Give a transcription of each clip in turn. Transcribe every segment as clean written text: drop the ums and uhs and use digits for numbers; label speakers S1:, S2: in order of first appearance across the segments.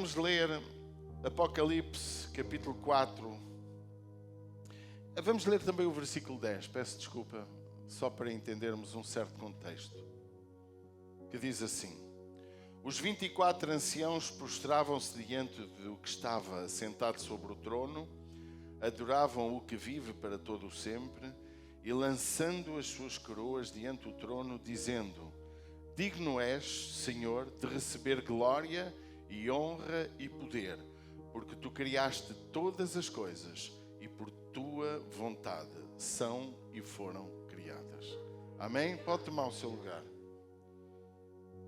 S1: vamos ler Apocalipse, capítulo 4. Vamos ler também o versículo 10, peço desculpa, só para entendermos um certo contexto. Que diz assim: Os 24 anciãos prostravam-se diante do que estava sentado sobre o trono, adoravam o que vive para todo o sempre, e lançando as suas coroas diante do trono, dizendo: Digno és, Senhor, de receber glória e honra e poder, porque tu criaste todas as coisas e por tua vontade são e foram criadas. Amém? Pode tomar o seu lugar.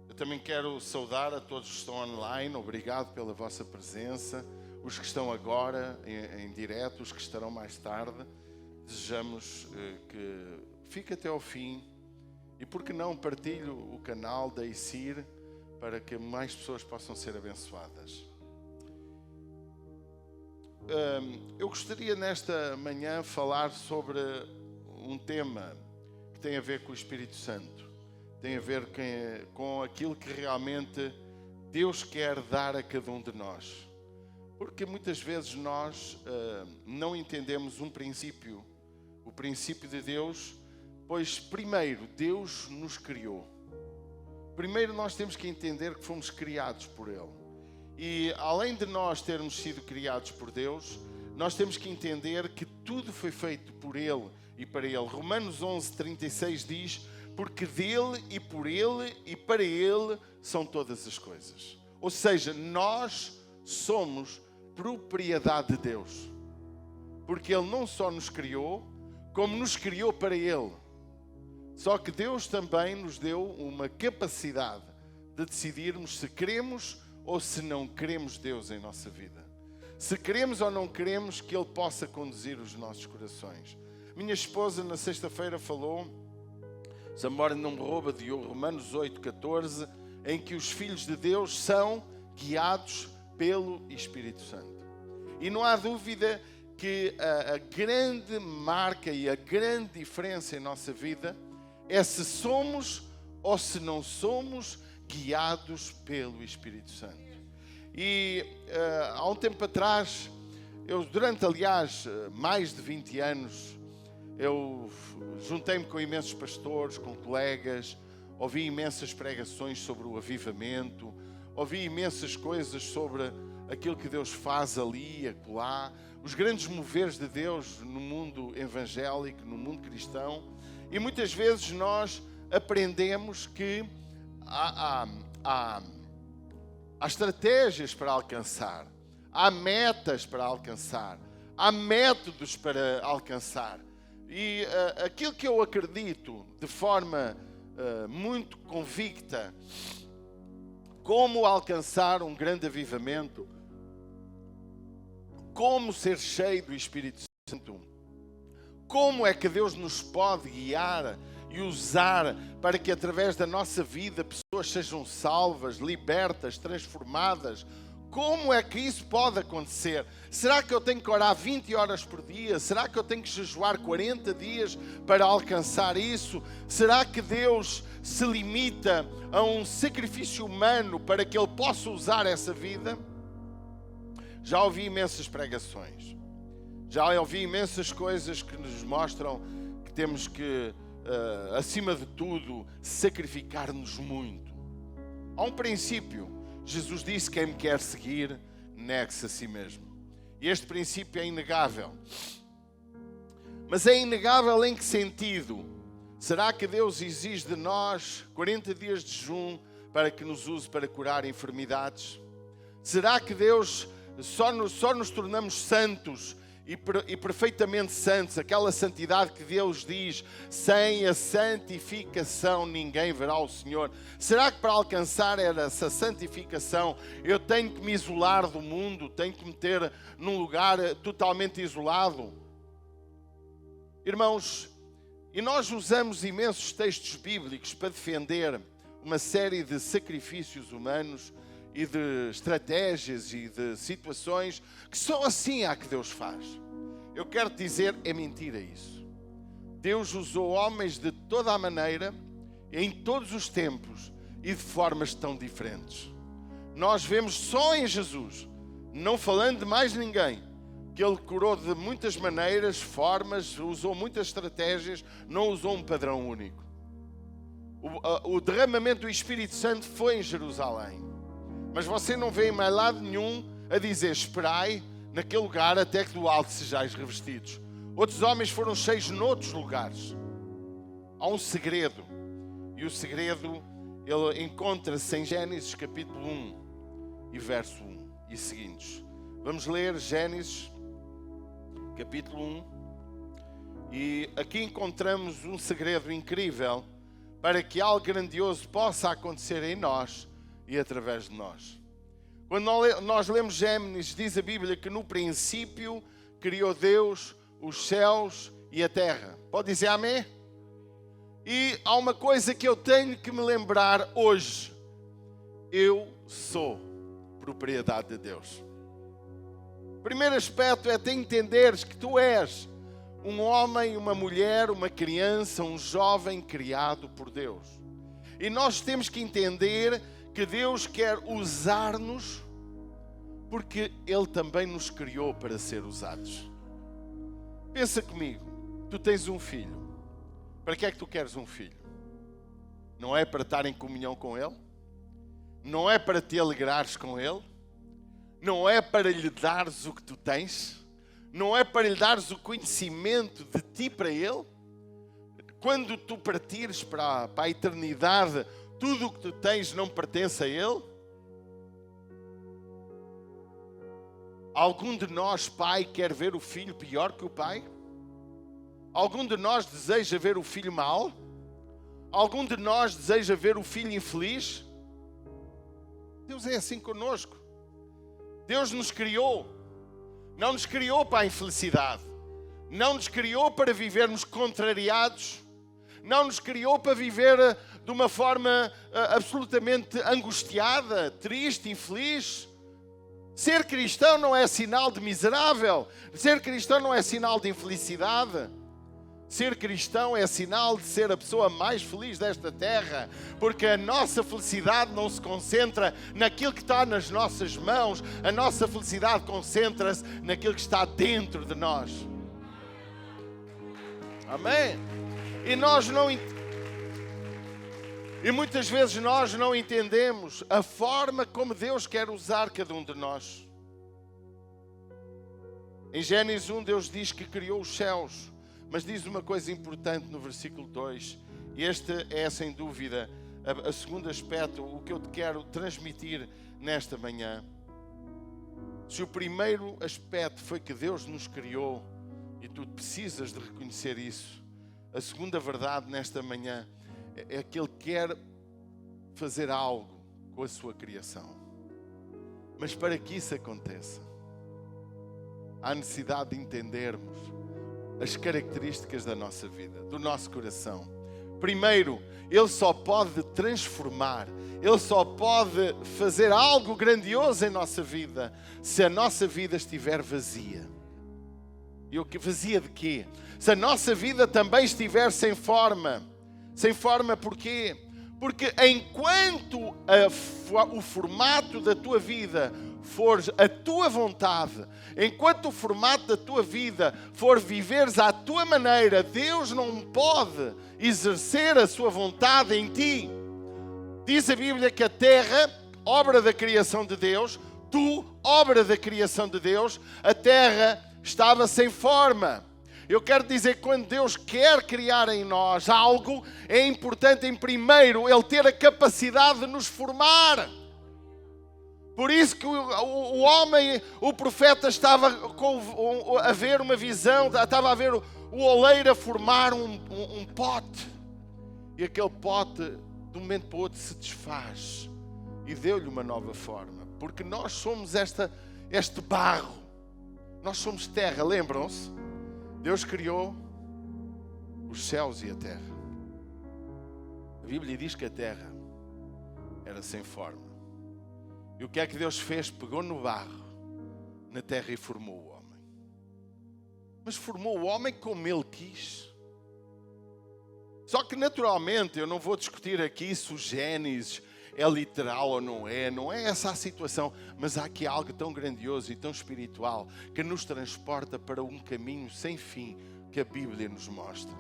S1: Eu também quero saudar a todos que estão online. Obrigado pela vossa presença. Os que estão agora em direto, os que estarão mais tarde. Desejamos que fique até ao fim. E por que não partilhe o canal da ICIR para que mais pessoas possam ser abençoadas. Eu gostaria nesta manhã falar sobre um tema que tem a ver com o Espírito Santo. Tem a ver com aquilo que realmente Deus quer dar a cada um de nós. Porque muitas vezes nós não entendemos um princípio, o princípio de Deus. Pois primeiro, Deus nos criou. Primeiro nós temos que entender que fomos criados por Ele. E além de nós termos sido criados por Deus, nós temos que entender que tudo foi feito por Ele e para Ele. Romanos 11:36 diz: Porque dele e por Ele e para Ele são todas as coisas. Ou seja, nós somos propriedade de Deus. Porque Ele não só nos criou, como nos criou para Ele. Só que Deus também nos deu uma capacidade de decidirmos se queremos ou se não queremos Deus em nossa vida. Se queremos ou não queremos que Ele possa conduzir os nossos corações. Minha esposa na sexta-feira falou, se a memória não me rouba, de Romanos 8:14, em que os filhos de Deus são guiados pelo Espírito Santo. E não há dúvida que a grande marca e a grande diferença em nossa vida é se somos ou se não somos guiados pelo Espírito Santo. E há um tempo atrás, durante mais de 20 anos, eu juntei-me com imensos pastores, com colegas, ouvi imensas pregações sobre o avivamento, ouvi imensas coisas sobre aquilo que Deus faz ali e acolá, os grandes moveres de Deus no mundo evangélico, no mundo cristão. E muitas vezes nós aprendemos que há estratégias para alcançar, há metas para alcançar, há métodos para alcançar. E aquilo que eu acredito de forma muito convicta, como alcançar um grande avivamento, como ser cheio do Espírito Santo, como é que Deus nos pode guiar e usar para que através da nossa vida pessoas sejam salvas, libertas, transformadas. Como é que isso pode acontecer? Será que eu tenho que orar 20 horas por dia? Será que eu tenho que jejuar 40 dias para alcançar isso? Será que Deus se limita a um sacrifício humano para que Ele possa usar essa vida? Já ouvi imensas pregações. Já ouvi imensas coisas que nos mostram que temos que, acima de tudo, sacrificar-nos muito. Há um princípio. Jesus disse: quem me quer seguir, negue-se a si mesmo. E este princípio é inegável. Mas é inegável em que sentido? Será que Deus exige de nós 40 dias de jejum para que nos use para curar enfermidades? Será que Deus só nos tornamos santos e perfeitamente santos, aquela santidade que Deus diz: sem a santificação ninguém verá o Senhor? Será que para alcançar essa santificação eu tenho que me isolar do mundo, tenho que me ter num lugar totalmente isolado? Irmãos, e nós usamos imensos textos bíblicos para defender uma série de sacrifícios humanos e de estratégias e de situações que só assim há que Deus faz. Eu quero te dizer, é mentira isso. Deus usou homens de toda a maneira, em todos os tempos e de formas tão diferentes. nós vemos só em Jesus, não falando de mais ninguém, que Ele curou de muitas maneiras, formas, usou muitas estratégias, não usou um padrão único. O derramamento do Espírito Santo foi em Jerusalém. Mas você não vê em mais lado nenhum a dizer: esperai naquele lugar até que do alto sejais revestidos. Outros homens foram cheios noutros lugares. Há um segredo. E o segredo, ele encontra-se em Gênesis capítulo 1 e verso 1 e seguintes. Vamos ler Gênesis capítulo 1. E aqui encontramos um segredo incrível para que algo grandioso possa acontecer em nós e através de nós. Quando nós lemos Gênesis, diz a Bíblia que no princípio criou Deus os céus e a terra. Pode dizer amém? E há uma coisa que eu tenho que me lembrar hoje. Eu sou propriedade de Deus. O primeiro aspecto é te entenderes que tu és um homem, uma mulher, uma criança, um jovem criado por Deus. E nós temos que entender que Deus quer usar-nos porque Ele também nos criou para ser usados. Pensa comigo, tu tens um filho. Para que é que tu queres um filho? Não é para estar em comunhão com Ele? Não é para te alegrares com Ele? Não é para lhe dares o que tu tens? Não é para lhe dares o conhecimento de ti para Ele? Quando tu partires para a eternidade, tudo o que tu tens não pertence a Ele? Algum de nós, pai, quer ver o filho pior que o pai? Algum de nós deseja ver o filho mau? Algum de nós deseja ver o filho infeliz? Deus é assim conosco. Deus nos criou. Não nos criou para a infelicidade. Não nos criou para vivermos contrariados. Não nos criou para viver de uma forma absolutamente angustiada, triste, infeliz. Ser cristão não é sinal de miserável. Ser cristão não é sinal de infelicidade. Ser cristão é sinal de ser a pessoa mais feliz desta terra, porque a nossa felicidade não se concentra naquilo que está nas nossas mãos, a nossa felicidade concentra-se naquilo que está dentro de nós. Amém? E muitas vezes nós não entendemos a forma como Deus quer usar cada um de nós. Em Gênesis 1, Deus diz que criou os céus. Mas diz uma coisa importante no versículo 2, e este é sem dúvida o segundo aspecto, o que eu te quero transmitir nesta manhã. Se o primeiro aspecto foi que Deus nos criou, e tu precisas de reconhecer isso, a segunda verdade nesta manhã é que Ele quer fazer algo com a sua criação. Mas para que isso aconteça, há necessidade de entendermos as características da nossa vida, do nosso coração. Primeiro, Ele só pode transformar, Ele só pode fazer algo grandioso em nossa vida se a nossa vida estiver vazia. E vazia de quê? Se a nossa vida também estiver sem forma. Sem forma porquê? Porque enquanto o formato da tua vida for a tua vontade, enquanto o formato da tua vida for viveres à tua maneira, Deus não pode exercer a sua vontade em ti. Diz a Bíblia que a terra, obra da criação de Deus, tu, obra da criação de Deus, a terra estava sem forma. Eu quero dizer que quando Deus quer criar em nós algo, é importante em primeiro Ele ter a capacidade de nos formar. Por isso que o homem, o profeta, estava a ver uma visão, estava a ver o oleiro a formar um pote. E aquele pote, de um momento para o outro, se desfaz. E deu-lhe uma nova forma. Porque nós somos este barro. Nós somos terra, lembram-se? Deus criou os céus e a terra. A Bíblia diz que a terra era sem forma. E o que é que Deus fez? Pegou no barro, na terra, e formou o homem. Mas formou o homem como Ele quis. Só que naturalmente, eu não vou discutir aqui se o Gênesis é literal ou não é essa a situação, mas há aqui algo tão grandioso e tão espiritual que nos transporta para um caminho sem fim que a Bíblia nos mostra.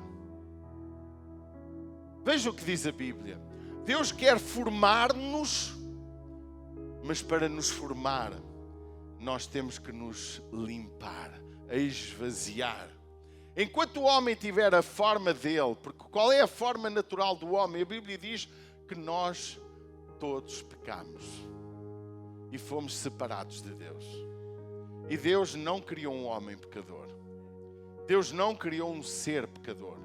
S1: Veja o que diz a Bíblia. Deus quer formar-nos, mas para nos formar, nós temos que nos limpar, esvaziar. Enquanto o homem tiver a forma dele, porque qual é a forma natural do homem? A Bíblia diz que nós todos pecamos e fomos separados de Deus. E Deus não criou um homem pecador. Deus não criou um ser pecador.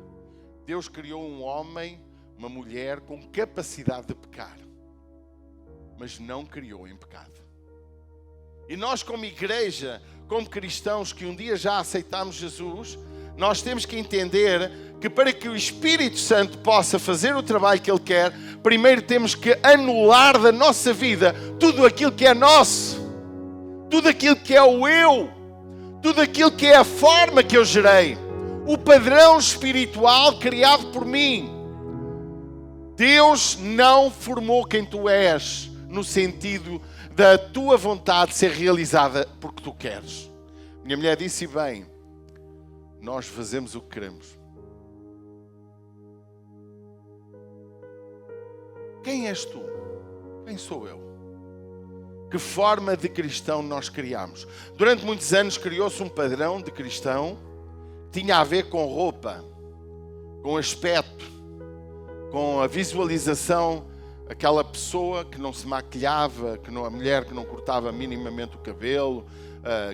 S1: Deus criou um homem, uma mulher com capacidade de pecar, mas não criou em pecado. E nós, como igreja, como cristãos que um dia já aceitamos Jesus, nós temos que entender que para que o Espírito Santo possa fazer o trabalho que Ele quer, primeiro temos que anular da nossa vida tudo aquilo que é nosso, tudo aquilo que é o eu, tudo aquilo que é a forma que eu gerei, o padrão espiritual criado por mim. Deus não formou quem tu és no sentido da tua vontade ser realizada porque tu queres. Minha mulher disse bem, nós fazemos o que queremos. Quem és tu? Quem sou eu? Que forma de cristão nós criamos? Durante muitos anos criou-se um padrão de cristão que tinha a ver com roupa, com aspecto, com a visualização, aquela pessoa que não se maquilhava, a mulher que não cortava minimamente o cabelo,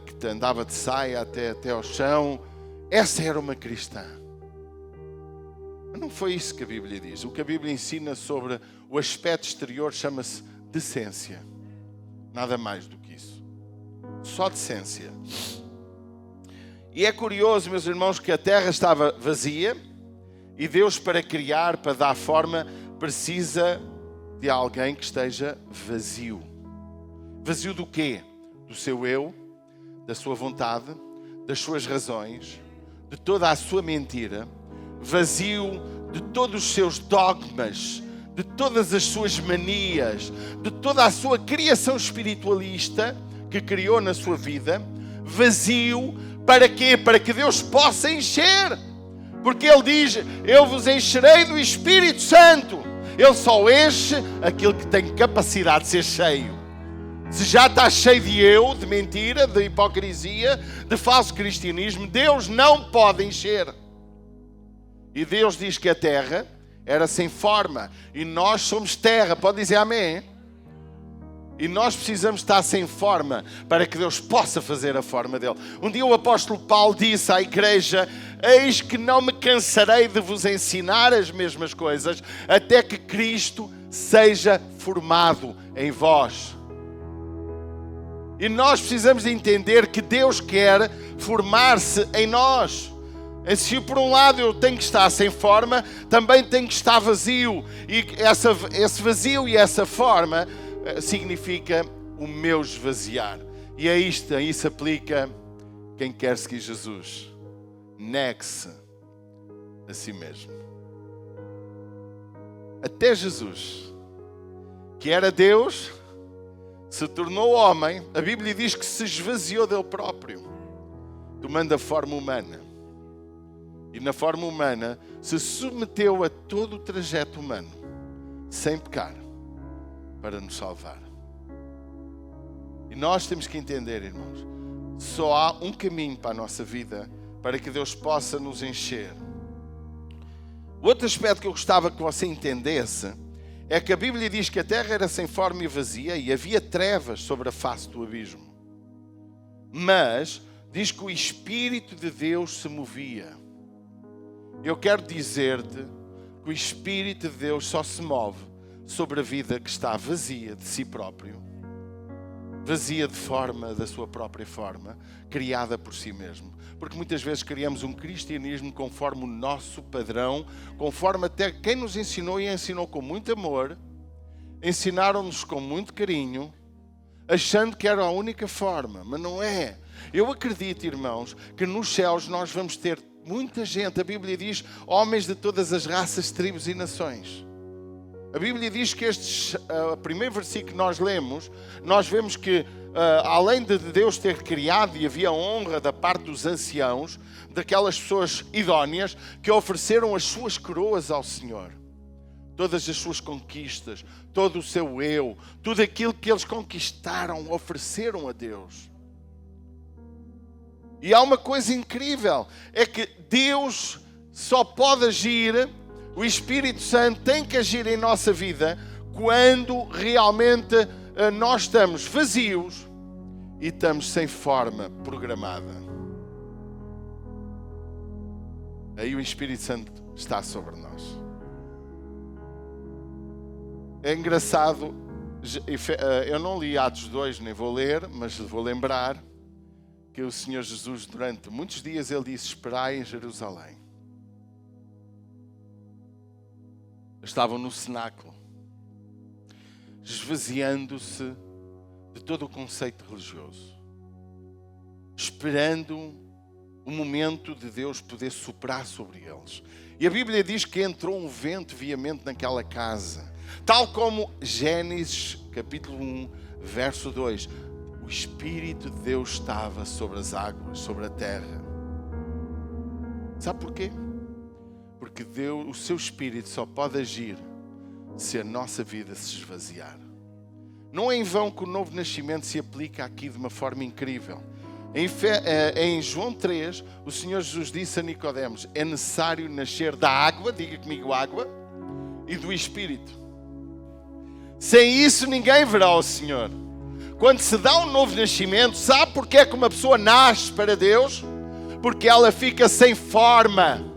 S1: que andava de saia até ao chão. Essa era uma cristã. Mas não foi isso que a Bíblia diz. O que a Bíblia ensina sobre o aspecto exterior chama-se decência. Nada mais do que isso. Só decência. E é curioso, meus irmãos, que a terra estava vazia e Deus, para criar, para dar forma, precisa de alguém que esteja vazio. Vazio do quê? Do seu eu, da sua vontade, das suas razões, de toda a sua mentira, vazio de todos os seus dogmas, de todas as suas manias, de toda a sua criação espiritualista que criou na sua vida. Vazio para quê? Para que Deus possa encher. Porque Ele diz, eu vos encherei do Espírito Santo. Ele só enche aquilo que tem capacidade de ser cheio. Se já está cheio de eu, de mentira, de hipocrisia, de falso cristianismo, Deus não pode encher. E Deus diz que a terra era sem forma. E nós somos terra. Pode dizer amém? E nós precisamos estar sem forma para que Deus possa fazer a forma dele. Um dia o apóstolo Paulo disse à igreja, eis que não me cansarei de vos ensinar as mesmas coisas, até que Cristo seja formado em vós. E nós precisamos de entender que Deus quer formar-se em nós. Se por um lado eu tenho que estar sem forma, também tenho que estar vazio. E esse vazio e essa forma significa o meu esvaziar. E é isto, aí se aplica quem quer seguir Jesus. Negue-se a si mesmo. Até Jesus, que era Deus, se tornou homem. A Bíblia diz que se esvaziou dele próprio, tomando a forma humana. E na forma humana se submeteu a todo o trajeto humano, sem pecar, para nos salvar. E nós temos que entender, irmãos, só há um caminho para a nossa vida, para que Deus possa nos encher. O outro aspecto que eu gostava que você entendesse é que a Bíblia diz que a terra era sem forma e vazia e havia trevas sobre a face do abismo. Mas diz que o Espírito de Deus se movia. Eu quero dizer-te que o Espírito de Deus só se move sobre a vida que está vazia de si próprio, vazia de forma, da sua própria forma, criada por si mesmo. Porque muitas vezes criamos um cristianismo conforme o nosso padrão, conforme até quem nos ensinou e ensinou com muito amor, ensinaram-nos com muito carinho, achando que era a única forma, mas não é. Eu acredito, irmãos, que nos céus nós vamos ter muita gente. A Bíblia diz, homens de todas as raças, tribos e nações. A Bíblia diz que o primeiro versículo que nós lemos, nós vemos que além de Deus ter criado e havia honra da parte dos anciãos, daquelas pessoas idóneas que ofereceram as suas coroas ao Senhor. Todas as suas conquistas, todo o seu eu, tudo aquilo que eles conquistaram, ofereceram a Deus. E há uma coisa incrível, é que Deus só pode agir, o Espírito Santo tem que agir em nossa vida quando realmente nós estamos vazios e estamos sem forma programada. Aí o Espírito Santo está sobre nós. É engraçado, eu não li Atos 2, nem vou ler, mas vou lembrar que o Senhor Jesus, durante muitos dias, ele disse: esperai em Jerusalém. Estavam no cenáculo, esvaziando-se de todo o conceito religioso, esperando o momento de Deus poder soprar sobre eles. E a Bíblia diz que entrou um vento veemente naquela casa, tal como Gênesis capítulo 1, verso 2. O Espírito de Deus estava sobre as águas, sobre a terra. Sabe porquê? Porque Deus, o seu Espírito só pode agir se a nossa vida se esvaziar. Não é em vão que o novo nascimento se aplica aqui de uma forma incrível. Em João 3, o Senhor Jesus disse a Nicodemos: é necessário nascer da água, diga comigo água, e do Espírito. Sem isso ninguém verá o Senhor. Quando se dá um novo nascimento, sabe porque é que uma pessoa nasce para Deus? Porque ela fica sem forma.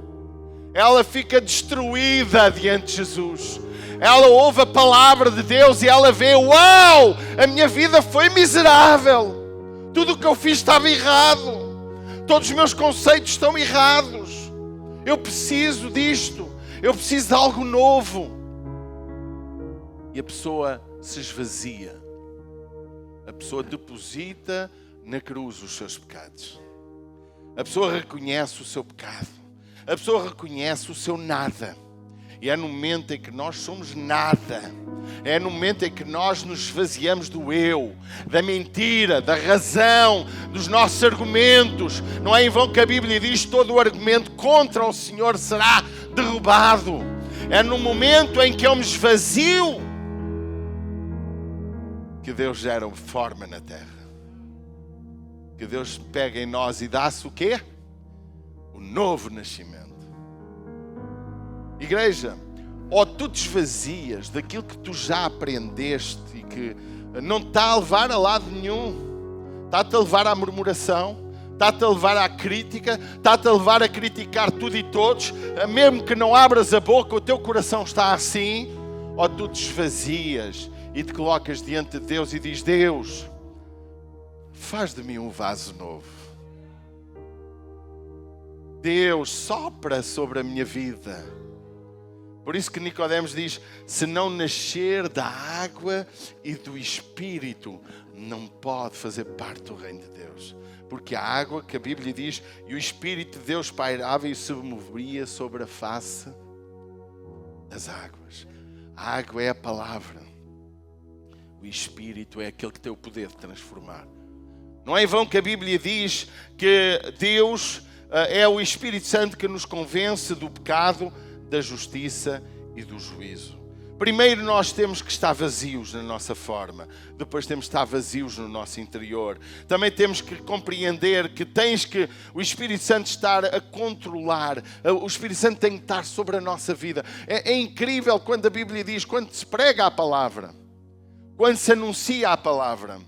S1: Ela fica destruída diante de Jesus. Ela ouve a palavra de Deus e ela vê: uau, a minha vida foi miserável. Tudo o que eu fiz estava errado. Todos os meus conceitos estão errados. Eu preciso disto. Eu preciso de algo novo. E a pessoa se esvazia. A pessoa deposita na cruz os seus pecados. A pessoa reconhece o seu pecado. A pessoa reconhece o seu nada. E é no momento em que nós somos nada. É no momento em que nós nos esvaziamos do eu, da mentira, da razão, dos nossos argumentos. Não é em vão que a Bíblia diz: todo o argumento contra o Senhor será derrubado. É no momento em que eu me esvazio que Deus gera forma na terra. Que Deus pega em nós e dá-se o quê? O novo nascimento. Igreja, ou tu te esvazias daquilo que tu já aprendeste e que não te está a levar a lado nenhum, está-te a levar à murmuração, está-te a levar à crítica, está-te a levar a criticar tudo e todos, mesmo que não abras a boca, o teu coração está assim, ou tu te esvazias e te colocas diante de Deus e diz: Deus, faz de mim um vaso novo. Deus, sopra sobre a minha vida. Por isso que Nicodemos diz: se não nascer da água e do Espírito, não pode fazer parte do reino de Deus. Porque a água, que a Bíblia diz, e o Espírito de Deus pairava e se movia sobre a face das águas. A água é a palavra. O Espírito é aquele que tem o poder de transformar. Não é em vão que a Bíblia diz que Deus é o Espírito Santo que nos convence do pecado, da justiça e do juízo. Primeiro nós temos que estar vazios na nossa forma. Depois temos que estar vazios no nosso interior. Também temos que compreender que o Espírito Santo estar a controlar. O Espírito Santo tem que estar sobre a nossa vida. É incrível quando a Bíblia diz, quando se prega a palavra, quando se anuncia a palavra,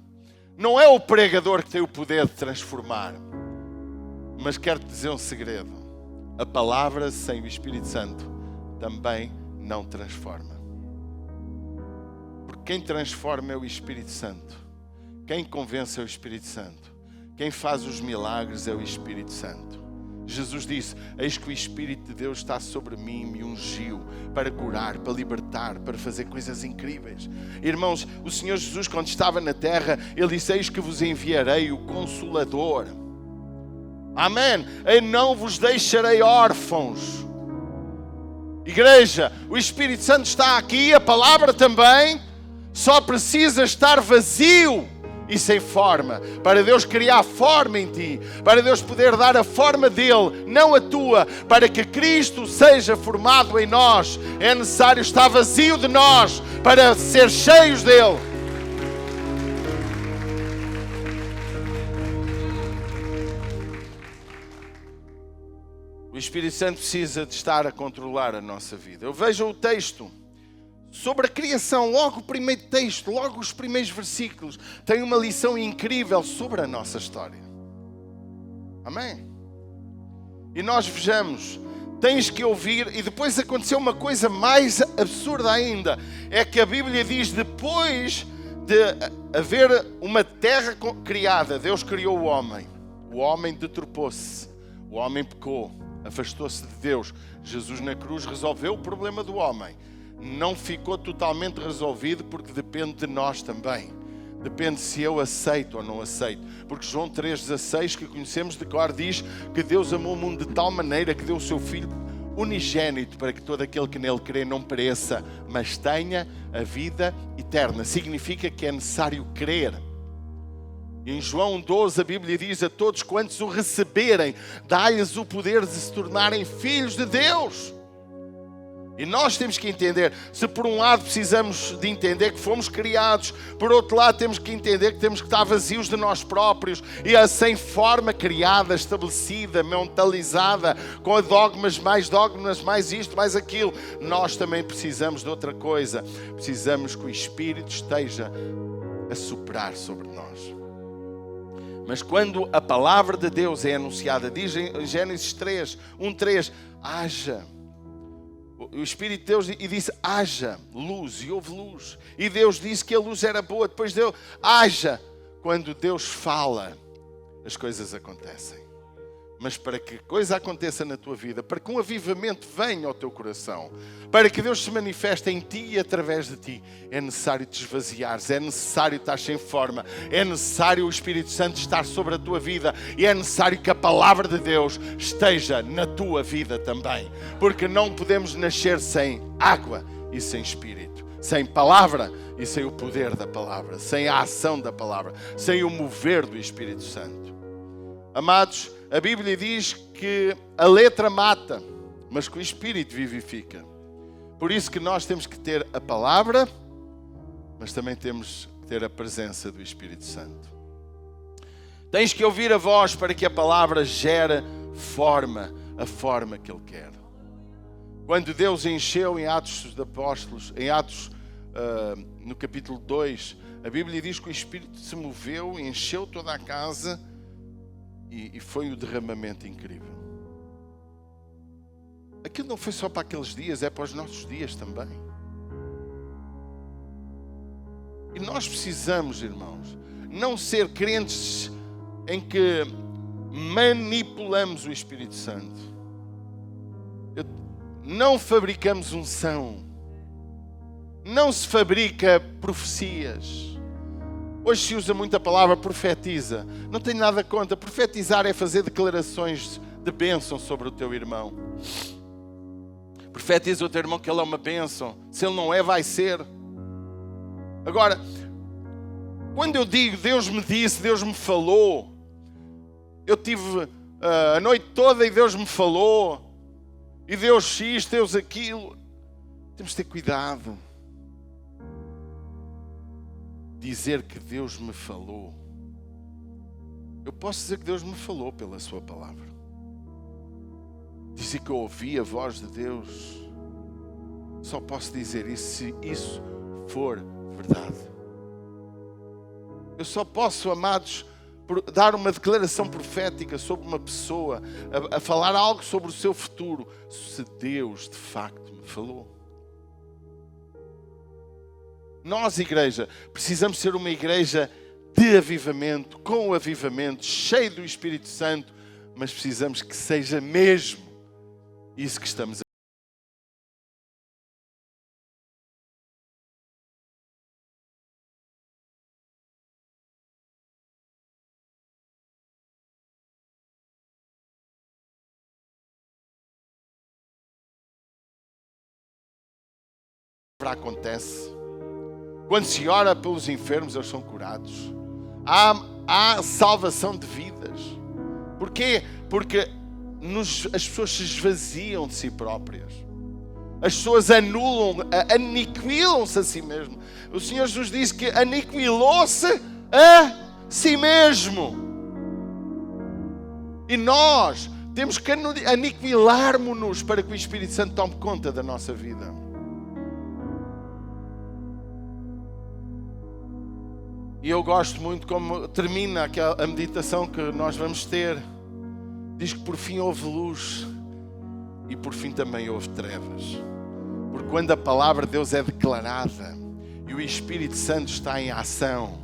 S1: não é o pregador que tem o poder de transformar. Mas quero-te dizer um segredo. A palavra sem o Espírito Santo também não transforma. Porque quem transforma é o Espírito Santo. Quem convence é o Espírito Santo. Quem faz os milagres é o Espírito Santo. Jesus disse: eis que o Espírito de Deus está sobre mim e me ungiu para curar, para libertar, para fazer coisas incríveis. Irmãos, o Senhor Jesus, quando estava na terra, Ele disse: eis que vos enviarei o Consolador. Amém. Eu não vos deixarei órfãos. Igreja, o Espírito Santo está aqui, a palavra também, só precisa estar vazio e sem forma, para Deus criar forma em ti, para Deus poder dar a forma dele, não a tua, para que Cristo seja formado em nós. É necessário estar vazio de nós para ser cheios dele. O Espírito Santo precisa de estar a controlar a nossa vida. Eu vejo o texto sobre a criação, logo o primeiro texto, logo os primeiros versículos, tem uma lição incrível sobre a nossa história. Amém? E nós vejamos, tens que ouvir, e depois aconteceu uma coisa mais absurda ainda, é que a Bíblia diz, depois de haver uma terra criada, Deus criou o homem deturpou-se, o homem pecou, afastou-se de Deus. Jesus na cruz resolveu o problema do homem. Não ficou totalmente resolvido, porque depende de nós também. Depende se eu aceito ou não aceito. Porque João 3,16, que conhecemos de cor, diz que Deus amou o mundo de tal maneira que deu o seu Filho unigênito, para que todo aquele que nele crê não pereça, mas tenha a vida eterna. Significa que é necessário crer. Em João 12 a Bíblia diz: a todos quantos o receberem, dá-lhes o poder de se tornarem filhos de Deus. E nós temos que entender, se por um lado precisamos de entender que fomos criados, por outro lado temos que entender que temos que estar vazios de nós próprios e sem forma criada, estabelecida, mentalizada, com dogmas, mais isto, mais aquilo. Nós também precisamos de outra coisa. Precisamos que o Espírito esteja a soprar sobre nós. Mas quando a palavra de Deus é anunciada, diz em Gênesis 3, 1:3, haja. O Espírito de Deus e disse, haja luz, e houve luz. E Deus disse que a luz era boa, depois deu, haja. Quando Deus fala, as coisas acontecem. Mas para que coisa aconteça na tua vida, para que um avivamento venha ao teu coração, para que Deus se manifeste em ti e através de ti, é necessário te esvaziares, é necessário estar sem forma, é necessário o Espírito Santo estar sobre a tua vida e é necessário que a palavra de Deus esteja na tua vida também. Porque não podemos nascer sem água e sem Espírito, sem palavra e sem o poder da palavra, sem a ação da palavra, sem o mover do Espírito Santo. Amados, a Bíblia diz que a letra mata, mas que o Espírito vivifica. Por isso que nós temos que ter a palavra, mas também temos que ter a presença do Espírito Santo. Tens que ouvir a voz para que a palavra gere forma, a forma que Ele quer. Quando Deus encheu em Atos dos Apóstolos, em Atos, no capítulo 2, a Bíblia diz que o Espírito se moveu, encheu toda a casa, e foi o derramamento incrível. Aquilo não foi só para aqueles dias, é para os nossos dias também. E nós precisamos, irmãos, não ser crentes em que manipulamos o Espírito Santo. Não fabricamos unção. Não se fabrica profecias. Hoje se usa muito a palavra profetiza. Não tenho nada contra. Profetizar é fazer declarações de bênção sobre o teu irmão. Profetiza o teu irmão que ele é uma bênção. Se ele não é, vai ser. Agora, quando eu digo Deus me disse, Deus me falou, eu tive a noite toda e Deus me falou, e Deus isto, Deus aquilo, temos de ter cuidado. Dizer que Deus me falou. Eu posso dizer que Deus me falou pela sua palavra. Dizer que eu ouvi a voz de Deus. Só posso dizer isso se isso for verdade. Eu só posso, amados, dar uma declaração profética sobre uma pessoa, a falar algo sobre o seu futuro, se Deus de facto me falou. Nós, igreja, precisamos ser uma igreja de avivamento, com avivamento, cheio do Espírito Santo, mas precisamos que seja mesmo isso que estamos a acontece. Quando se ora pelos enfermos, eles são curados. Há salvação de vidas. Porquê? Porque as pessoas se esvaziam de si próprias. As pessoas aniquilam-se a si mesmo. O Senhor Jesus disse que aniquilou-se a si mesmo. E nós temos que aniquilarmos-nos para que o Espírito Santo tome conta da nossa vida. E eu gosto muito como termina a meditação que nós vamos ter. Diz que por fim houve luz e por fim também houve trevas. Porque quando a palavra de Deus é declarada e o Espírito Santo está em ação,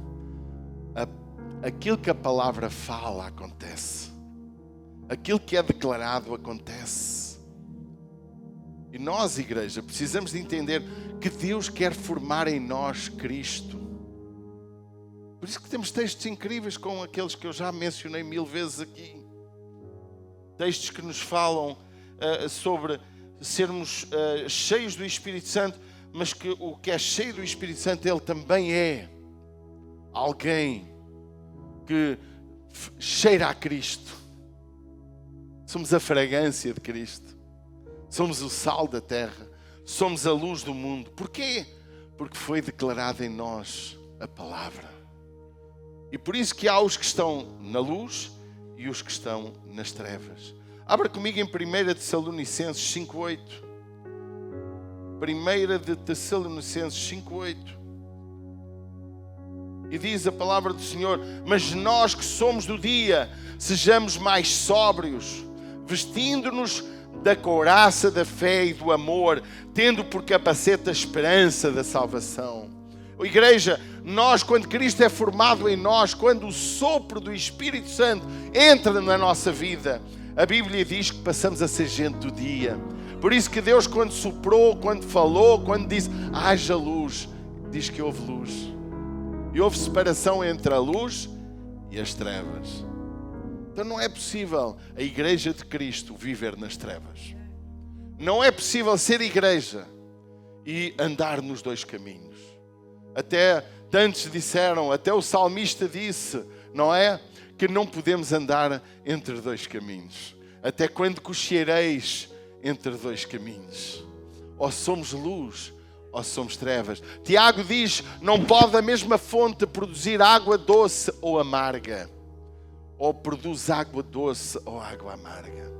S1: aquilo que a palavra fala acontece. Aquilo que é declarado acontece. E nós, igreja, precisamos de entender que Deus quer formar em nós Cristo. Por isso que temos textos incríveis como aqueles que eu já mencionei 1000 vezes aqui. Textos que nos falam sobre sermos cheios do Espírito Santo, mas que o que é cheio do Espírito Santo, ele também é alguém que cheira a Cristo. Somos a fragrância de Cristo. Somos o sal da terra. Somos a luz do mundo. Porquê? Porque foi declarada em nós a palavra. E por isso que há os que estão na luz e os que estão nas trevas. Abra comigo em 1 Tessalonicenses 5:8. 1 Tessalonicenses 5:8. E diz a palavra do Senhor: mas nós que somos do dia, sejamos mais sóbrios, vestindo-nos da couraça da fé e do amor, tendo por capacete a esperança da salvação. Igreja, nós, quando Cristo é formado em nós, quando o sopro do Espírito Santo entra na nossa vida, a Bíblia diz que passamos a ser gente do dia. Por isso que Deus, quando soprou, quando falou, quando disse haja luz, diz que houve luz. E houve separação entre a luz e as trevas. Então não é possível a igreja de Cristo viver nas trevas. Não é possível ser igreja e andar nos dois caminhos. Até tantos disseram, até o salmista disse, não é? Que não podemos andar entre dois caminhos. Até quando cocheareis entre dois caminhos. Ou somos luz, ou somos trevas. Tiago diz, não pode a mesma fonte produzir água doce ou amarga. Ou produz água doce ou água amarga.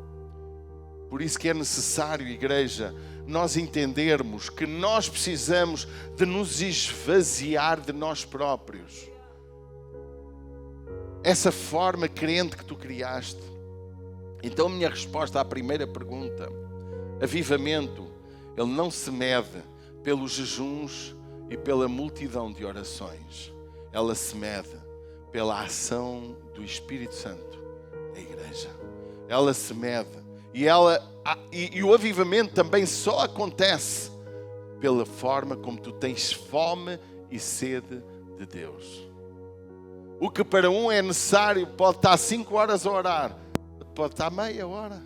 S1: Por isso que é necessário, igreja, nós entendermos que nós precisamos de nos esvaziar de nós próprios. Essa forma crente que tu criaste. Então a minha resposta à primeira pergunta, avivamento, ele não se mede pelos jejuns e pela multidão de orações. Ela se mede pela ação do Espírito Santo na igreja. Ela se mede. E o avivamento também só acontece pela forma como tu tens fome e sede de Deus. O que para um é necessário pode estar 5 horas a orar, pode estar meia hora.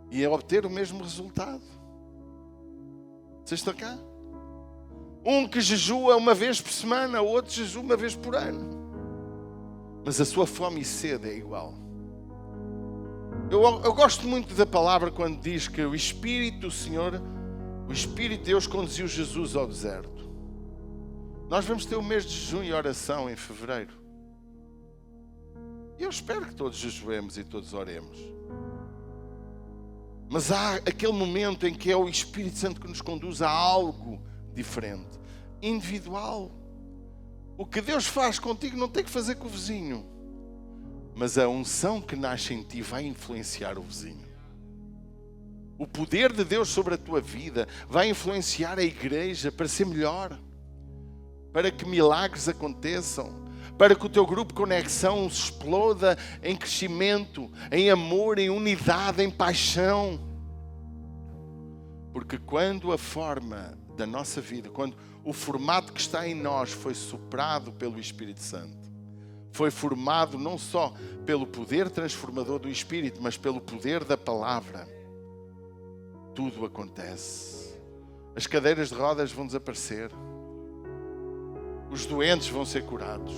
S1: E é obter o mesmo resultado. Vocês estão cá? Um que jejua uma vez por semana, o outro jejua uma vez por ano. Mas a sua fome e sede é igual. Eu gosto muito da palavra quando diz que o Espírito, o Senhor, o Espírito de Deus conduziu Jesus ao deserto. Nós vamos ter o mês de jejum e oração em fevereiro. E eu espero que todos jejuemos e todos oremos. Mas há aquele momento em que é o Espírito Santo que nos conduz a algo diferente, individual. O que Deus faz contigo não tem que fazer com o vizinho. Mas a unção que nasce em ti vai influenciar o vizinho. O poder de Deus sobre a tua vida vai influenciar a igreja para ser melhor. Para que milagres aconteçam. Para que o teu grupo de conexão se exploda em crescimento, em amor, em unidade, em paixão. Porque quando a forma da nossa vida, quando o formato que está em nós foi soprado pelo Espírito Santo, foi formado não só pelo poder transformador do Espírito, mas pelo poder da palavra, tudo acontece. As cadeiras de rodas vão desaparecer. Os doentes vão ser curados.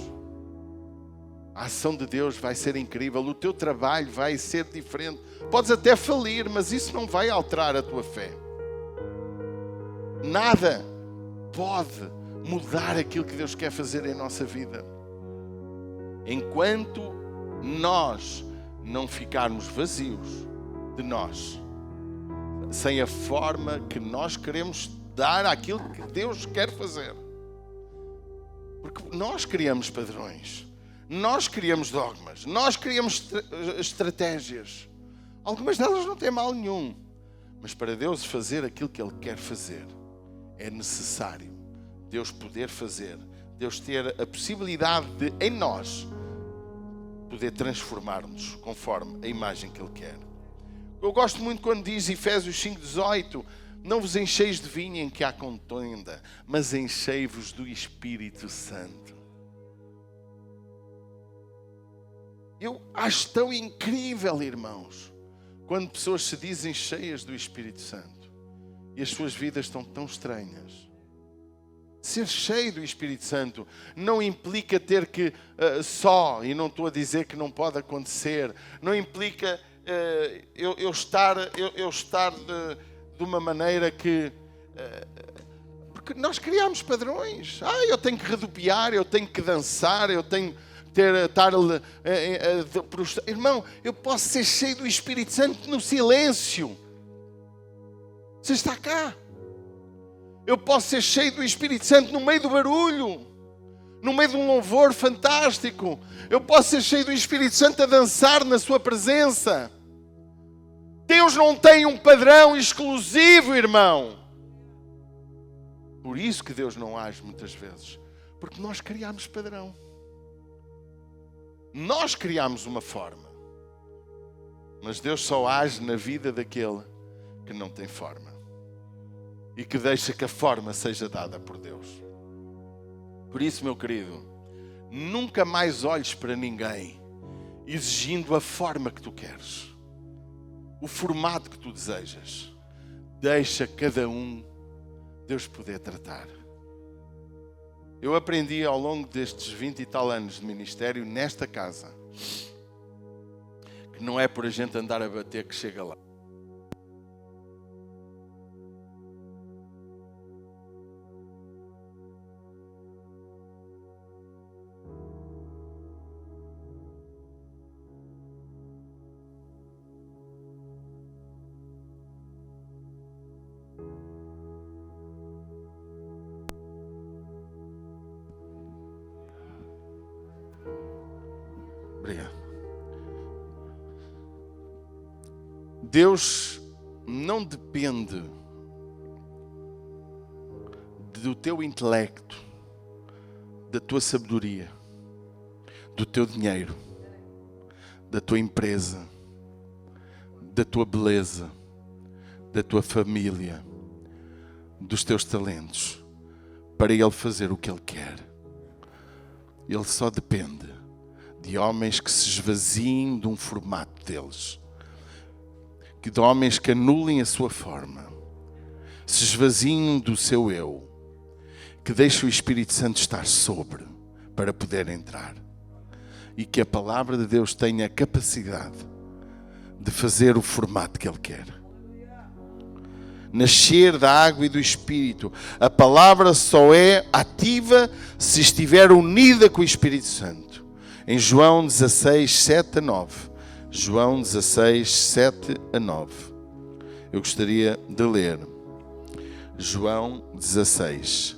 S1: A ação de Deus vai ser incrível. O teu trabalho vai ser diferente. Podes até falir, mas isso não vai alterar a tua fé. Nada pode mudar aquilo que Deus quer fazer em nossa vida. Enquanto nós não ficarmos vazios de nós, sem a forma que nós queremos dar àquilo que Deus quer fazer. Porque nós criamos padrões, nós criamos dogmas, nós criamos estratégias. Algumas delas não têm mal nenhum, mas para Deus fazer aquilo que Ele quer fazer, é necessário Deus poder fazer, Deus ter a possibilidade de, em nós, poder transformar-nos conforme a imagem que Ele quer. Eu gosto muito quando diz Efésios 5,18: não vos encheis de vinho em que há contenda, mas enchei-vos do Espírito Santo. Eu acho tão incrível, irmãos, quando pessoas se dizem cheias do Espírito Santo e as suas vidas estão tão estranhas. Ser cheio do Espírito Santo não implica ter que e não estou a dizer que não pode acontecer, não implica eu estar de uma maneira que... porque nós criamos padrões. Eu tenho que redupiar, eu tenho que dançar, eu tenho que estar... Irmão, eu posso ser cheio do Espírito Santo no silêncio. Você está cá. Eu posso ser cheio do Espírito Santo no meio do barulho, no meio de um louvor fantástico. Eu posso ser cheio do Espírito Santo a dançar na sua presença. Deus não tem um padrão exclusivo, irmão. Por isso que Deus não age muitas vezes. Porque nós criamos padrão. Nós criamos uma forma. Mas Deus só age na vida daquele que não tem forma. E que deixa que a forma seja dada por Deus. Por isso, meu querido, nunca mais olhes para ninguém exigindo a forma que tu queres, o formato que tu desejas. Deixa cada um Deus poder tratar. Eu aprendi ao longo destes 20 e tal anos de ministério nesta casa que não é por a gente andar a bater que chega lá. Obrigado. Deus não depende do teu intelecto, da tua sabedoria, do teu dinheiro, da tua empresa, da tua beleza, da tua família, dos teus talentos, para Ele fazer o que Ele quer. Ele só depende de homens que se esvaziem de um formato deles, de homens que anulem a sua forma, se esvaziem do seu eu, que deixem o Espírito Santo estar sobre para poder entrar, e que a palavra de Deus tenha a capacidade de fazer o formato que Ele quer. Nascer da água e do Espírito. A palavra só é ativa se estiver unida com o Espírito Santo. Em João 16, 7 a 9. João 16, 7 a 9. Eu gostaria de ler. João 16.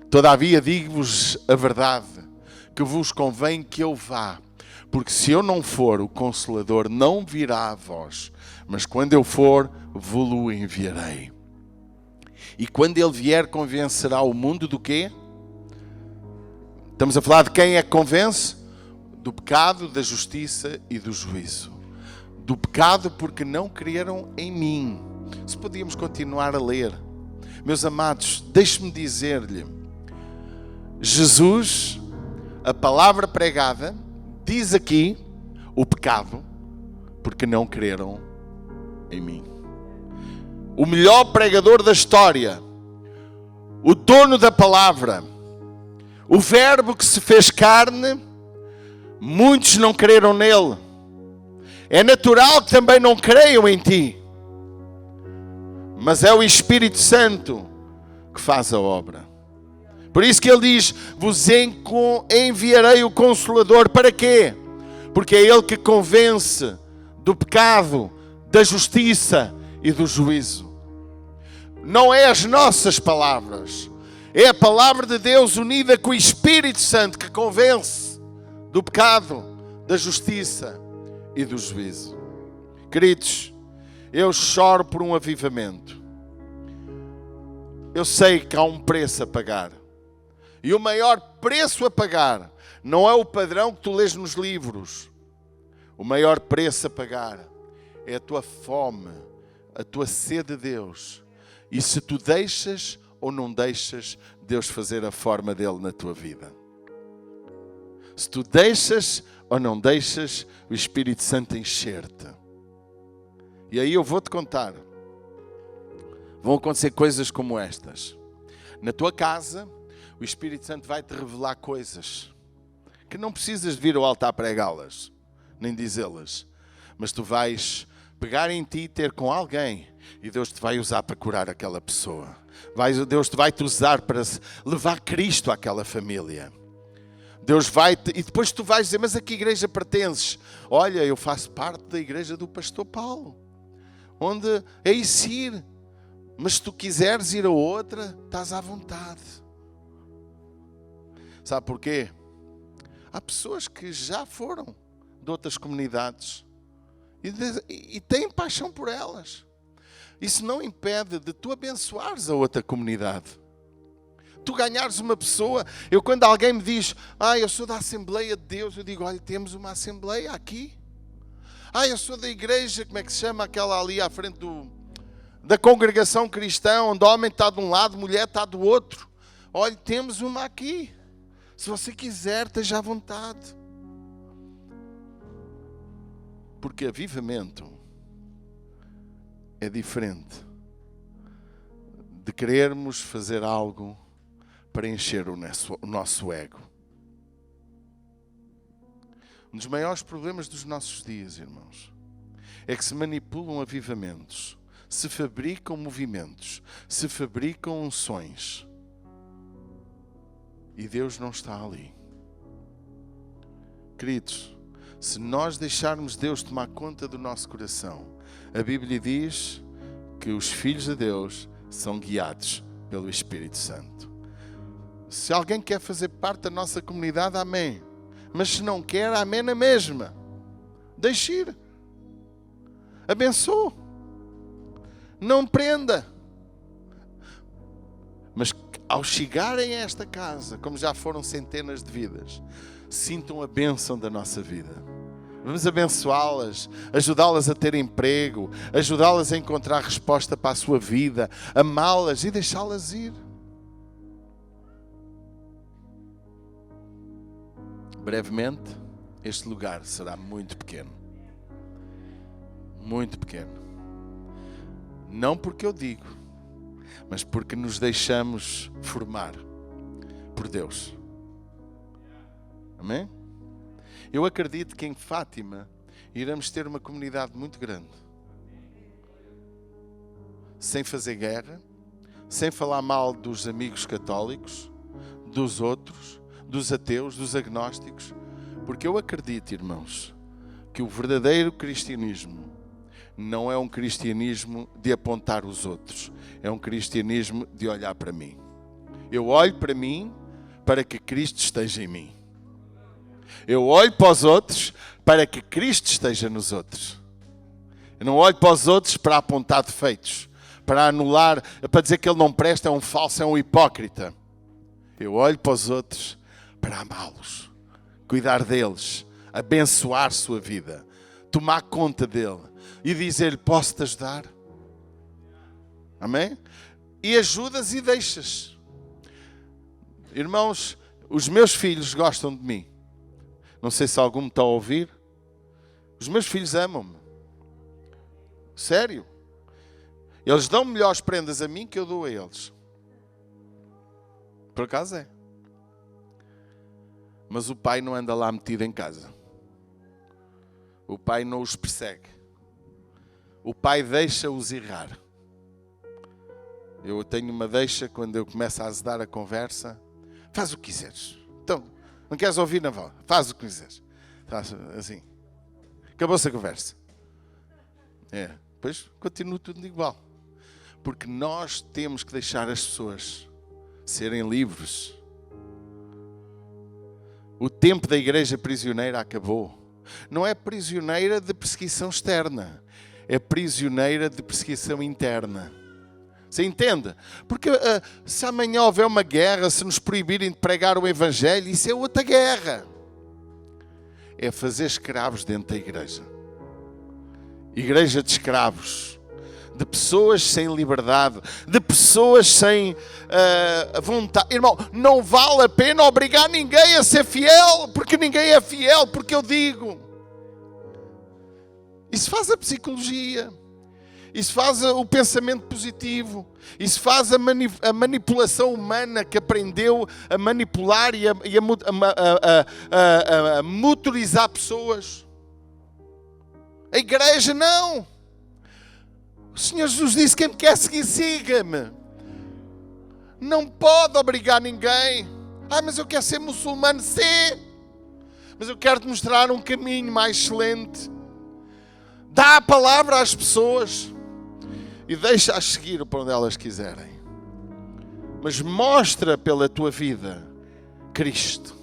S1: Todavia digo-vos a verdade, que vos convém que eu vá. Porque se eu não for, o Consolador não virá a vós. Mas quando eu for, vou-lo enviarei. E quando Ele vier, convencerá o mundo do quê? Estamos a falar de quem é que convence? Do pecado, da justiça e do juízo. Do pecado porque não creram em mim. Se podíamos continuar a ler. Meus amados, deixe-me dizer-lhe. Jesus, a palavra pregada, diz aqui o pecado porque não creram em mim. o melhor pregador da história, o dono da palavra, o verbo que se fez carne, muitos não creram nele. É natural que também não creiam em ti. Mas é o Espírito Santo que faz a obra. Por isso que ele diz, vos enviarei o Consolador. Para quê? Porque é ele que convence do pecado, da justiça e do juízo. Não é as nossas palavras. É a palavra de Deus unida com o Espírito Santo que convence do pecado, da justiça e do juízo. Queridos, eu choro por um avivamento. Eu sei que há um preço a pagar. E o maior preço a pagar não é o padrão que tu lês nos livros. O maior preço a pagar é a tua fome, a tua sede de Deus. E se tu deixas ou não deixas Deus fazer a forma dele na tua vida. Se tu deixas ou não deixas o Espírito Santo encher-te. E aí eu vou-te contar. Vão acontecer coisas como estas. Na tua casa, o Espírito Santo vai te revelar coisas que não precisas de vir ao altar pregá-las, nem dizê-las. Mas tu vais pegar em ti e ter com alguém, e Deus te vai usar para curar aquela pessoa. Deus te vai te usar para levar Cristo àquela família. Deus vai-te, e depois tu vais dizer, mas a que igreja pertences? Olha, eu faço parte da igreja do pastor Paulo, onde é isso ir. Mas se tu quiseres ir a outra, estás à vontade. Sabe porquê? Há pessoas que já foram de outras comunidades e têm paixão por elas. Isso não impede de tu abençoares a outra comunidade. Tu ganhares uma pessoa. Eu, quando alguém me diz, eu sou da Assembleia de Deus, eu digo, olha, temos uma Assembleia aqui. Eu sou da igreja, como é que se chama aquela ali à frente da congregação cristã, onde o homem está de um lado, a mulher está do outro. Olha, temos uma aqui. Se você quiser, esteja à vontade. Porque avivamento é diferente de querermos fazer algo para encher o nosso ego. Um dos maiores problemas dos nossos dias, irmãos, é que se manipulam avivamentos, se fabricam movimentos, se fabricam unções e Deus não está ali. Queridos, se nós deixarmos Deus tomar conta do nosso coração, a Bíblia diz que os filhos de Deus são guiados pelo Espírito Santo. Se alguém quer fazer parte da nossa comunidade, amém. Mas se não quer, amém na mesma. Deixe ir. Abençoe. Não prenda. Mas ao chegarem a esta casa, como já foram centenas de vidas, sintam a bênção da nossa vida. Vamos abençoá-las, ajudá-las a ter emprego, ajudá-las a encontrar resposta para a sua vida, amá-las e deixá-las ir. Brevemente, este lugar será muito pequeno. Muito pequeno. Não porque eu digo, mas porque nos deixamos formar por Deus. Amém? Eu acredito que em Fátima iremos ter uma comunidade muito grande. Sem fazer guerra, sem falar mal dos amigos católicos, dos outros, dos ateus, dos agnósticos. Porque eu acredito, irmãos, que o verdadeiro cristianismo não é um cristianismo de apontar os outros. É um cristianismo de olhar para mim. Eu olho para mim para que Cristo esteja em mim. Eu olho para os outros para que Cristo esteja nos outros. Eu não olho para os outros para apontar defeitos, para anular, para dizer que ele não presta, é um falso, é um hipócrita. Eu olho para os outros para amá-los, cuidar deles, abençoar sua vida, tomar conta dele e dizer-lhe, posso-te ajudar? Amém? E ajudas e deixas. Irmãos, os meus filhos gostam de mim. Não sei se algum me está a ouvir. Os meus filhos amam-me. Sério. Eles dão melhores prendas a mim que eu dou a eles. Por acaso é. Mas o pai não anda lá metido em casa. O pai não os persegue. O pai deixa-os errar. Eu tenho uma deixa quando eu começo a azedar a conversa. Faz o que quiseres. Então, não queres ouvir, não vá. Faz o que quiseres. Faz assim. Acabou-se a conversa. Depois continua tudo igual. Porque nós temos que deixar as pessoas serem livres. O tempo da igreja prisioneira acabou. Não é prisioneira de perseguição externa. É prisioneira de perseguição interna. Você entende? Porque se amanhã houver uma guerra, se nos proibirem de pregar o Evangelho, isso é outra guerra. É fazer escravos dentro da igreja. Igreja de escravos. De pessoas sem liberdade. De pessoas sem vontade. Irmão, não vale a pena obrigar ninguém a ser fiel, porque ninguém é fiel, porque eu digo. Isso faz a psicologia. Isso faz o pensamento positivo. Isso faz a manipulação humana que aprendeu a manipular e a motorizar pessoas. A igreja não. O Senhor Jesus disse: quem me quer seguir, siga-me. Não pode obrigar ninguém. Mas eu quero ser muçulmano. Sim. Mas eu quero te mostrar um caminho mais excelente. Dá a palavra às pessoas e deixa-as seguir para onde elas quiserem. Mas mostra pela tua vida Cristo.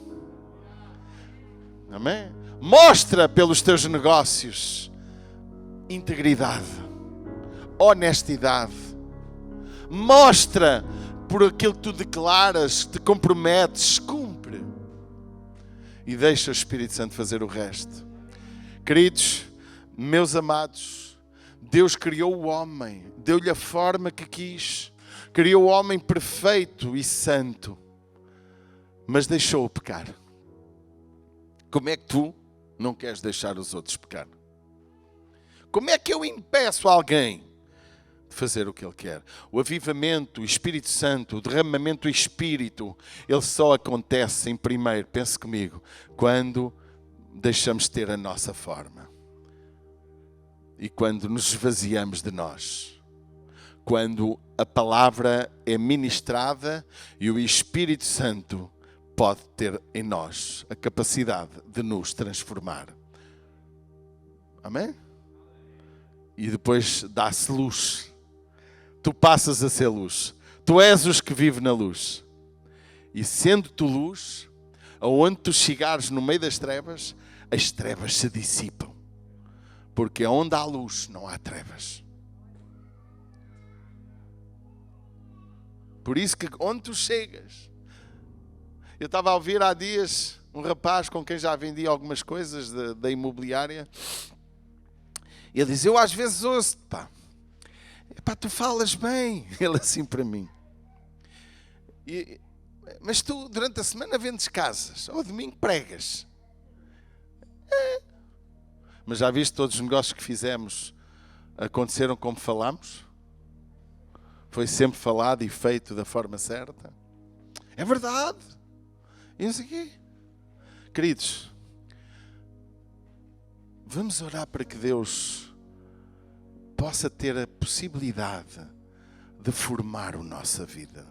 S1: Amém? Mostra pelos teus negócios integridade, honestidade. Mostra por aquilo que tu declaras, te comprometes, cumpre. E deixa o Espírito Santo fazer o resto. Queridos, meus amados, Deus criou o homem, deu-lhe a forma que quis, criou o homem perfeito e santo, mas deixou-o pecar. Como é que tu não queres deixar os outros pecar? Como é que eu impeço alguém de fazer o que ele quer? O avivamento, o Espírito Santo, o derramamento do Espírito, ele só acontece em primeiro, pense comigo, quando deixamos de ter a nossa forma. E quando nos esvaziamos de nós. Quando a palavra é ministrada e o Espírito Santo pode ter em nós a capacidade de nos transformar. Amém? E depois dá-se luz. Tu passas a ser luz. Tu és os que vivem na luz. E sendo tu luz, aonde tu chegares no meio das trevas, as trevas se dissipam. Porque onde há luz, não há trevas. Por isso que onde tu chegas... Eu estava a ouvir há dias um rapaz com quem já vendi algumas coisas da imobiliária. E ele diz, eu às vezes ouço, tu falas bem. Ele assim para mim. Mas tu durante a semana vendes casas. Ao domingo pregas. Mas já viste todos os negócios que fizemos aconteceram como falámos? Foi sempre falado e feito da forma certa? É verdade. E não sei o quê. Queridos, vamos orar para que Deus possa ter a possibilidade de formar a nossa vida.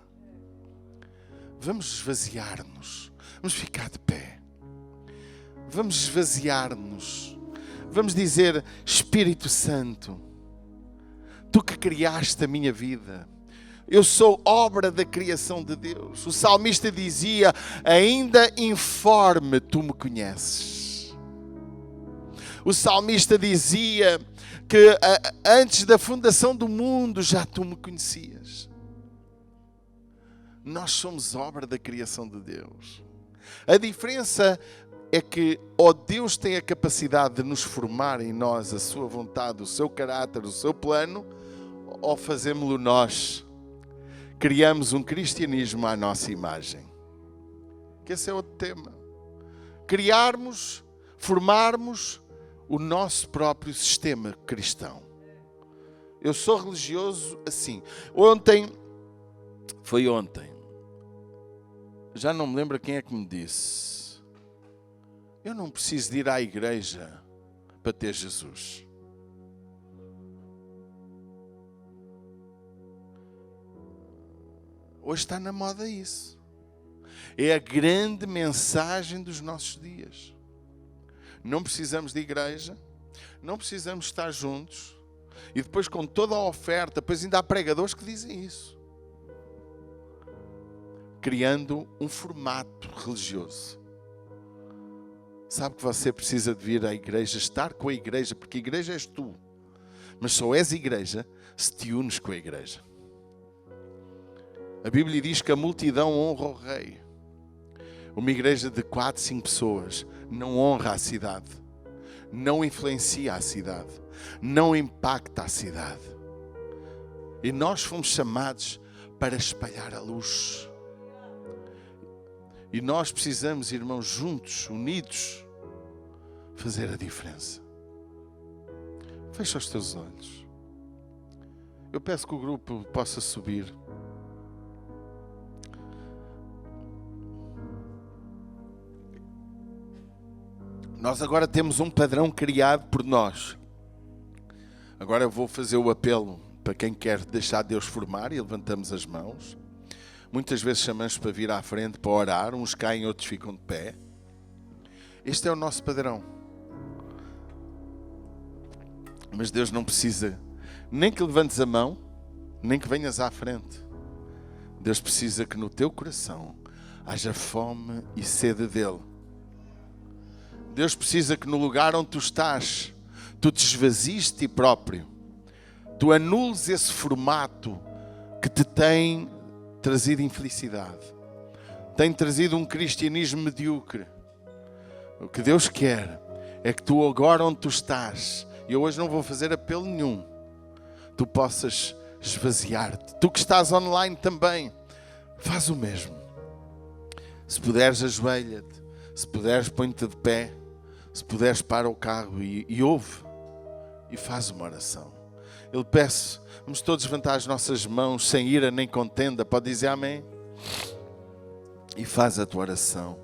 S1: Vamos esvaziar-nos. Vamos ficar de pé. Vamos esvaziar-nos. Vamos dizer, Espírito Santo, tu que criaste a minha vida, eu sou obra da criação de Deus. O salmista dizia, ainda informe tu me conheces. O salmista dizia que antes da fundação do mundo já tu me conhecias. Nós somos obra da criação de Deus. A diferença é que ou Deus tem a capacidade de nos formar em nós a sua vontade, o seu caráter, o seu plano, ou fazemos-lo nós. Criamos um cristianismo à nossa imagem. Que esse é outro tema. Criarmos, formarmos o nosso próprio sistema cristão. Eu sou religioso assim. Foi ontem. Já não me lembro quem é que me disse. Eu não preciso de ir à igreja para ter Jesus. Hoje está na moda isso. É a grande mensagem dos nossos dias. Não precisamos de igreja, não precisamos estar juntos. E depois com toda a oferta, depois ainda há pregadores que dizem isso. Criando um formato religioso. Sabe que você precisa de vir à igreja, estar com a igreja, porque a igreja és tu. Mas só és igreja se te unes com a igreja. A Bíblia diz que a multidão honra o rei. Uma igreja de 4, 5 pessoas não honra a cidade. Não influencia a cidade. Não impacta a cidade. E nós fomos chamados para espalhar a luz. E nós precisamos, irmãos, juntos, unidos, fazer a diferença. Fecha os teus olhos. Eu peço que o grupo possa subir. Nós agora temos um padrão criado por nós. Agora eu vou fazer o apelo para quem quer deixar Deus formar e levantamos as mãos. Muitas vezes chamamos para vir à frente para orar. Uns caem, outros ficam de pé. Este é o nosso padrão. Mas Deus não precisa nem que levantes a mão, nem que venhas à frente. Deus precisa que no teu coração haja fome e sede dele. Deus precisa que no lugar onde tu estás, tu te esvazies de ti próprio. Tu anules esse formato que te tem trazido infelicidade. Tem trazido um cristianismo medíocre. O que Deus quer é que tu agora onde tu estás, e eu hoje não vou fazer apelo nenhum, tu possas esvaziar-te. Tu que estás online também, faz o mesmo. Se puderes, ajoelha-te. Se puderes, põe-te de pé. Se puderes, para o carro e ouve. E faz uma oração. Eu peço, vamos todos levantar as nossas mãos, sem ira nem contenda. Pode dizer amém? E faz a tua oração.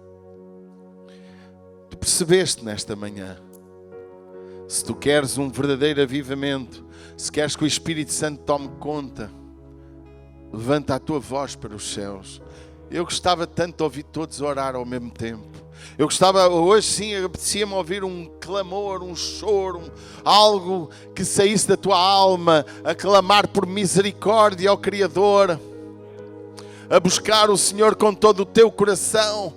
S1: Tu percebeste nesta manhã. Se tu queres um verdadeiro avivamento, se queres que o Espírito Santo tome conta, levanta a tua voz para os céus. Eu gostava tanto de ouvir todos orar ao mesmo tempo. Eu gostava, hoje sim, apetecia-me ouvir um clamor, um choro, algo que saísse da tua alma, a clamar por misericórdia ao Criador, a buscar o Senhor com todo o teu coração,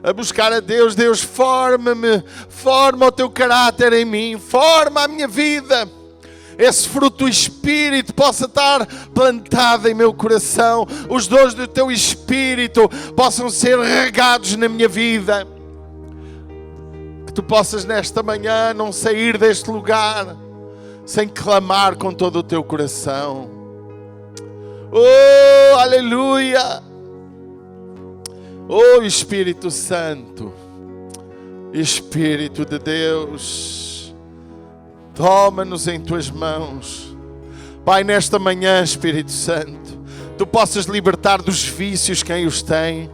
S1: a buscar a Deus. Deus, forma-me, forma o teu caráter em mim, forma a minha vida. Esse fruto do Espírito possa estar plantado em meu coração. Os dons do teu Espírito possam ser regados na minha vida. Que tu possas nesta manhã não sair deste lugar sem clamar com todo o teu coração. Oh, aleluia! Oh, Espírito Santo, Espírito de Deus, toma-nos em tuas mãos. Pai, nesta manhã, Espírito Santo, tu possas libertar dos vícios quem os tem.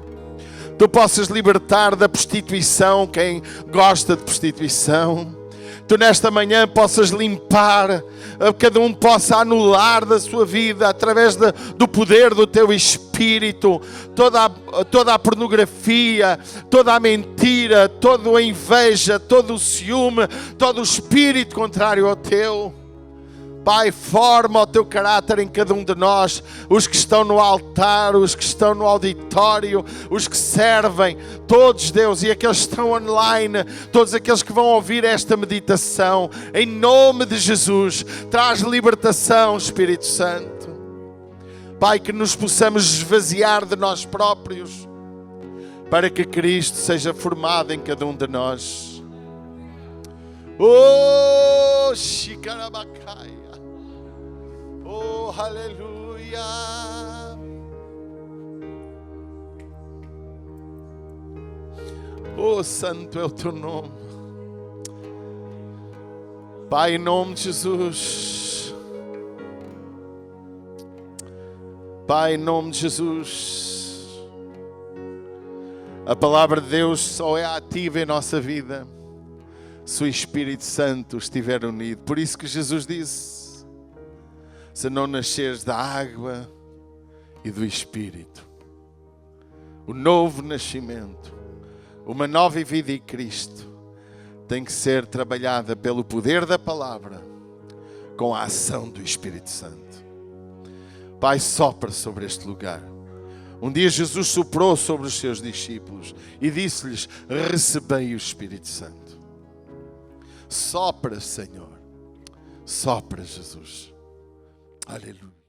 S1: Tu possas libertar da prostituição quem gosta de prostituição. Tu nesta manhã possas limpar, cada um possa anular da sua vida através do poder do teu Espírito toda a pornografia, toda a mentira, toda a inveja, todo o ciúme, todo o espírito contrário ao teu. Pai, forma o teu caráter em cada um de nós, os que estão no altar, os que estão no auditório, os que servem, todos, Deus, e aqueles que estão online, todos aqueles que vão ouvir esta meditação, em nome de Jesus, traz libertação, Espírito Santo. Pai, que nos possamos esvaziar de nós próprios, para que Cristo seja formado em cada um de nós. Oh, Shikarabakaya. Oh, aleluia. Oh, santo é o teu nome. Pai, em nome de Jesus, Pai, em nome de Jesus, a palavra de Deus só é ativa em nossa vida se o Espírito Santo estiver unido. Por isso que Jesus disse: se não nasceres da água e do Espírito, o novo nascimento, uma nova vida em Cristo, tem que ser trabalhada pelo poder da palavra, com a ação do Espírito Santo. Pai, sopra sobre este lugar. Um dia Jesus soprou sobre os seus discípulos e disse-lhes: recebei o Espírito Santo. Sopra, Senhor. Sopra, Jesus. Aleluia.